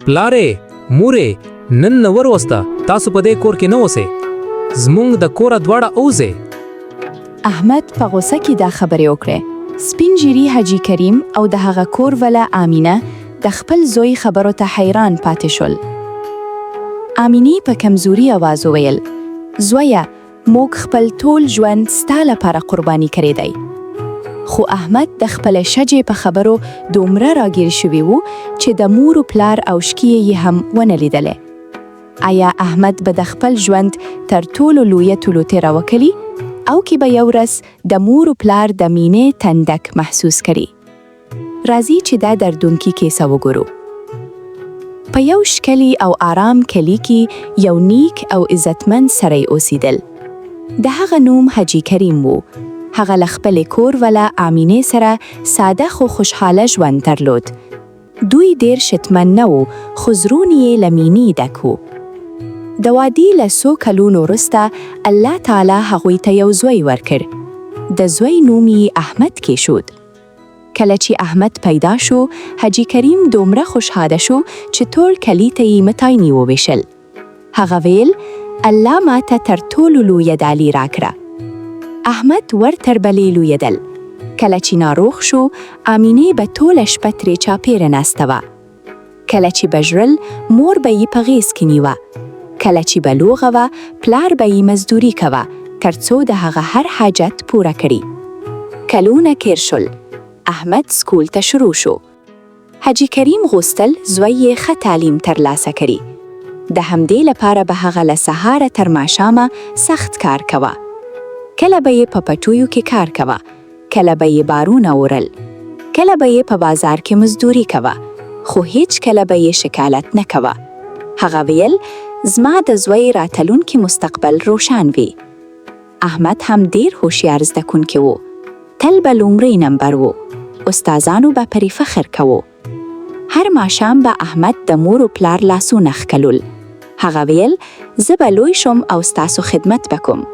پلارې، مورې، نن نه ور وسته، تاسو په دې کور کې نه اوسئ. زموږ د کوره دواړه اوځئ. احمد په غوسه کې دا خبرې وکړې. سپین ږیري حاجي کریم او د هغه کور وله آمینه د خپل زوی خبرو ته حیران پاتې شول. آمینې په کمزوري آواز وویل: زویه، موږ خپل ټول ژوند ستا لپاره قرباني کړی دی. خو احمد د خپل شجې په خبرو دومره راګیر شوی و چې د مور و پلار او شکیې یې هم ونه لیدلې. آیا احمد به د خپل ژوند تر ټولو لویه تولوتې راوکلي او کې به یو ورځ د مور و پلار د مینې تندک محسوس کړي؟ راځي چې دا دردونکي کیسه وګورو. په یو ښکلي او آرام کلي کې یو نیک او عزتمند سړی اوسېدل. د هغه نوم حاجي کریم و. هغه له خپلې کور وله آمینې سره ساده خو خوشحاله ژوند درلود. دوی ډېر شتمن نه و، خو زړونه یې له مینې ډک و. د وادي له څو کلونو وروسته الله تعالی هغوی ته یو زوی ورکړ. د زوی نوم یې احمد کېښود. کله چې احمد پیدا شو، حاجي کریم دومره خوشحاله شو چې ټول کلي ته یې متاینې وویشل. هغه ویل: الله ماته تر ټولو لویه ډالۍ راکړه. احمد ورتر بلې لویدل. کله چې ناروغ شو، آمینې به ټوله شپه ترې چاپېره ناسته وه. کله چې به ژړل، مور به یې په غېږ کې نیوه. کله چې به لوغه وه، پلار به یې مزدوري کوه تر څو د هغه هر حاجت پوره کړي. کلونه تېر شول. احمد سکول ته شروع شو. حاجي کریم غوښتل زوی یې ښه تعلیم ترلاسه کړي. د همدې لپاره به هغه له سهاره تر ماښامه سخت کار کوه. کله به یې په پټیو کې کار کوه، کله به یې بارونه وړل، کله به یې په بازار کې مزدوري کوه، خو هیڅ کله به یې شکایت نه کوه. هغه ویل: زما د زوی راتلونکي مستقبل روشن وي. احمد هم ډېر هوښیار زده کوونکی و. تل به لومړی نمبر و. استادانو به پرې فخر کوو. هر ماښام به احمد د مور و پلار لاسونه ښکلول. هغه ویل: زه به لوی شم او ستاسو خدمت وکړم.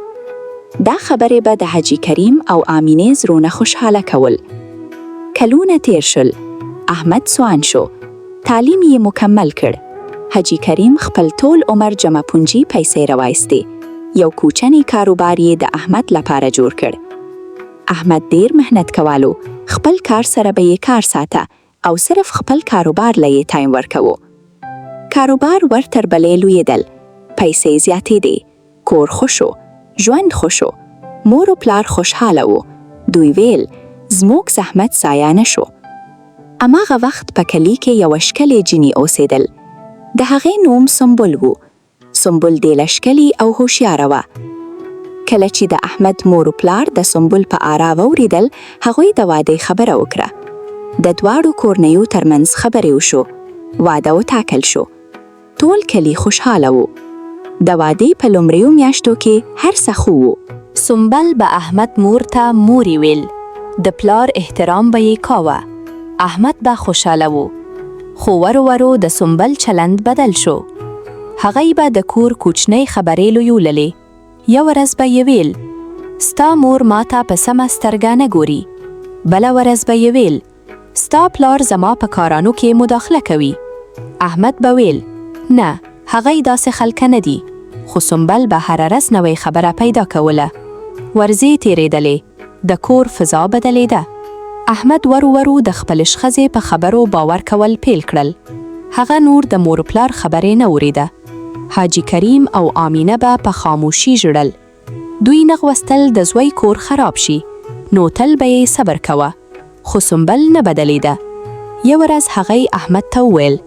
دا خبرې به د حاجي کریم او آمینې زړونه خوشحاله کول. کلونه تیر شول. احمد ځوان شو. تعلیم یې مکمل کړ. حاجي کریم خپل ټول عمر جمع پونجي پیسې راوایستې. یو کوچنی کاروبار یې د احمد لپاره جوړ کړ. احمد ډېر محنت کولو. خپل کار سره به یې کار ساته او صرف خپل کاروبار له یې ټایم ورکوو. کاروبار ورتر بلې لویدل. پیسې زیاتېدې. کور خوشو. ژوند خوشو. مور و پلار خوشحاله و. دوی ویل: زموږ زحمت ضایع نه شو. هماغه وخت په کلي کې یوه ښکلې جینۍ اوسېدل. د هغې نوم سنبل و. سنبل ډېره ښکلې او هوښیاره وه. کله چې د احمد مور و پلار د سنبل په آرا واورېدل، هغوی د واده خبره وکړه. د دواړو کورنیو ترمنځ خبرې وشو. واده وټاکل شو. ټول کلي خوشحاله و. د وادې په لومړیو میاشتو کې هر څه ښه و. سنبل به احمد مور ته مورې ویل. د پلار احترام به یې کاوه. احمد به خوشحاله و. خو ورو ورو د سنبل چلند بدل شو. هغې به د کور کوچنۍ خبرې لویوللې. یو ورځ به یې ویل: ستا مور ماته په سمه سترګه نه ګوري. بله ورځ به یې ویل: ستا پلار زما په کارانو کې مداخله کوي. احمد به ویل: نه، هغې داسې خلک نه دي. خو سنبل به هره ورځ نوې خبره پیدا کوله. ورځې تېرېدلې. د کور فضا بدلېده. احمد ورو ورو د خپلې ښځې په خبرو باور کول پیل کړل. هغه نور د مور پلار خبرې نه اورېده. حاجي کریم او آمینه به په خاموشي ژړل. دوی نه غوښتل د زوی کور خراب شي، نو تل به یې صبر کوه. خو سنبل نه بدلېده. یو ورځ هغې احمد ته وویل: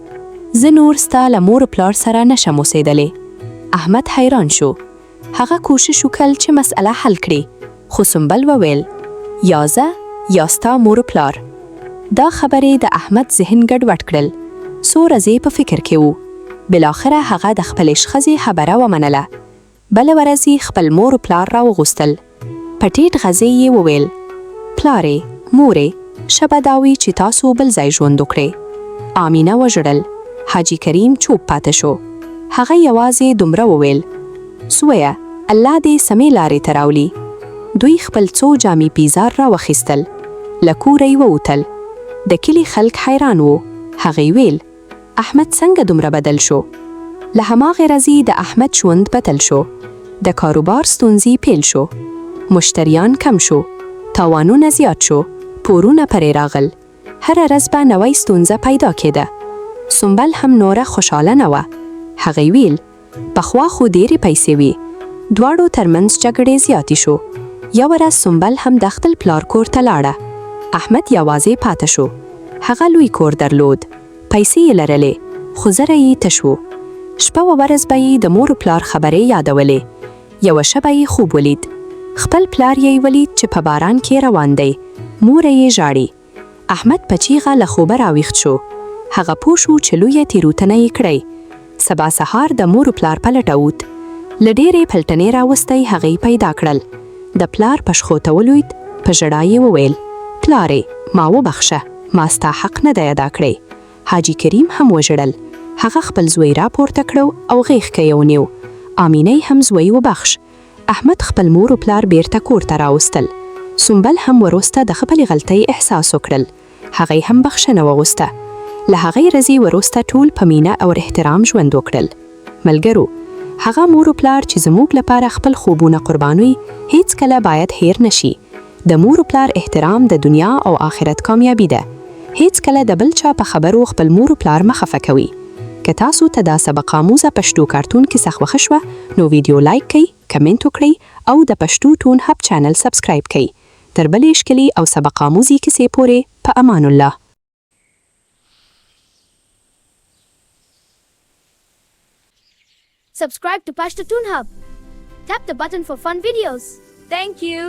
زه نور ستا له مور پلار سره نشم اوسېدلی. احمد حیران شو. هغه کوشش وکړ چې مسئله حل کړي. خو سنبل وویل: یا زه یا ستا مور پلار. دا خبرې د احمد ذهن ګډوډ کړل. څو ورځې په فکر کې و. بالاخره هغه د خپلې ښځې خبره ومنله. بله ورځ یې خپل مور و پلار راوغوښتل. په ټیټ غږ یې وویل: پلارې، مورې، ښه به دا وي چې تاسو بل ځای ژوند وکړئ. آمینه وژړل. حاجي کریم چوپ پاتې شو. هغه یوازې دومره وویل: زویه، الله دې سمې لارې ته راولي. دوی خپل څو جامې پیزار راوخیستل. له کوره یې ووتل. د کلي خلک حیران وو. هغې ویل: احمد څنګه دومره بدل شو؟ له هماغې ورځې د احمد ژوند بدل شو. د کاروبار ستونزې پیل شو. مشتریان کم شو. تاوانونه زیات شو. پورونه پرې راغل. هره ورځ به نوی ستونزه پیدا کېده. سنبل هم نوره خوشحاله نه وه. هغې ویل پخوا خو ډېرې پیسې وي. دواړو ترمنځ جګړې زیاتې شو. یوه ورځ سنبل هم د خپل پلار کور ته لاړه. احمد یوازې پاته شو. هغه لوی کور درلود. پیسې یې لرلې خو زره یې تش و. شپه و ورځ به یې د مور و پلار خبرې یادولې. یوه شپه یې خوب ولید. خپل پلار یې ولید چې په باران کې روان دی. مور یې ژاړي. احمد په چیغه له خوبه راویښ شو. هغه پوه شو چې لویه تېروتنه یې کړې. سبا سهار د مور و پلار په لټه ووت. له ډېرې پلټنې راوستی هغې پیدا کړل. د پلار په شخو ته ولوید. په ژړا یې وویل پلارې ما وبخښه. ما ستا حق نه دی ادا کړی. حاجي کریم هم وژړل. هغه خپل زوی راپورته کړو او غیږ کې یې ونیو. آمینې هم زوی وبخښ. احمد خپل مور و پلار بیرته کور ته راوستل. سنبل هم وروسته د خپلې غلطۍ احساس وکړل. هغې هم بخښنه وغوسته. له هغې ورځې وروسته ټول په مینه او احترام ژوند وکړل. ملګرو، هغه مور و پلار چې زموږ لپاره خپل خوبونه قربانوي هیڅکله باید هیر نشي. د مور و پلار احترام د دنیا او آخرت کامیابی ده. هیڅکله د بل چا په خبرو خپل مور و پلار مه خفه کوئ. که تاسو ته دا سبق آموزه پښتو کارتون کیسه خوښه شوه نو ویډیو لایک کړئ، کمنټ وکړئ او د پښتو ټون هب چینل سبسکرایب کړئ. تر بلې ښکلې او سبق آموزي کیسې پورې په امان الله. Subscribe to Pashto Toon Hub. Tap the button for fun videos. Thank you.